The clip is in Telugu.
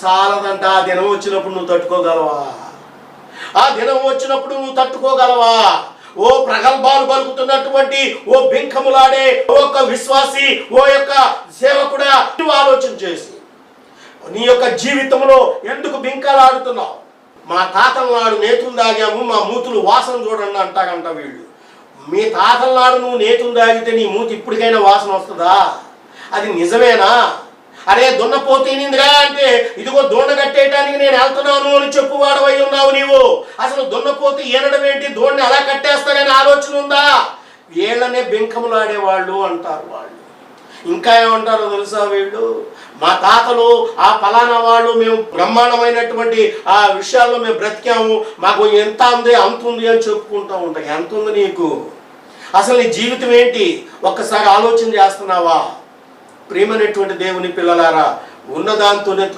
చాలదంట. ఆ దినం వచ్చినప్పుడు నువ్వు తట్టుకోగలవా? ఆ దినం వచ్చినప్పుడు నువ్వు తట్టుకోగలవా? ఓ ప్రగల్భాలు పలుకుతున్నటువంటి ఓ బింకములాడే ఓ యొక్క విశ్వాసి, ఓ యొక్క సేవకుడా, నువ్వు ఆలోచన చేసి నీ యొక్క జీవితంలో ఎందుకు బింకలాడుతున్నావు? మా తాతల నాడు నేతులు తాగాము, మా మూతులు వాసన చూడండి అంటాగంట వీళ్ళు. మీ తాతల నాడు నువ్వు నేతులు తాగితే నీ మూతి ఇప్పటికైనా వాసన వస్తుందా? అది నిజమేనా? అరే దున్నపోతీనిందిరా అంటే ఇదిగో దోణ కట్టేయటానికి నేను వెళ్తున్నాను అని చెప్పువాడవై ఉన్నావు నీవు. అసలు దున్నపోతు ఈనడం ఏంటి? దోణ్ణి అలా కట్టేస్తాడని ఆలోచన ఉందా? వీళ్ళనే బింకములాడేవాళ్ళు అంటారు వాళ్ళు. ఇంకా ఏమంటారో తెలుసా వీళ్ళు? మా తాతలు ఆ ఫలానా వాళ్ళు, మేము బ్రహ్మాండమైనటువంటి ఆ విషయాల్లో మేము బ్రతికాము, మాకు ఎంత ఉంది అంత ఉంది అని చెప్పుకుంటూ ఉంటాం. ఎంత ఉంది నీకు? అసలు నీ జీవితం ఏంటి? ఒక్కసారి ఆలోచన చేస్తున్నావా? ప్రియమైనటువంటి దేవుని పిల్లలారా, ఉన్నదాంతోనే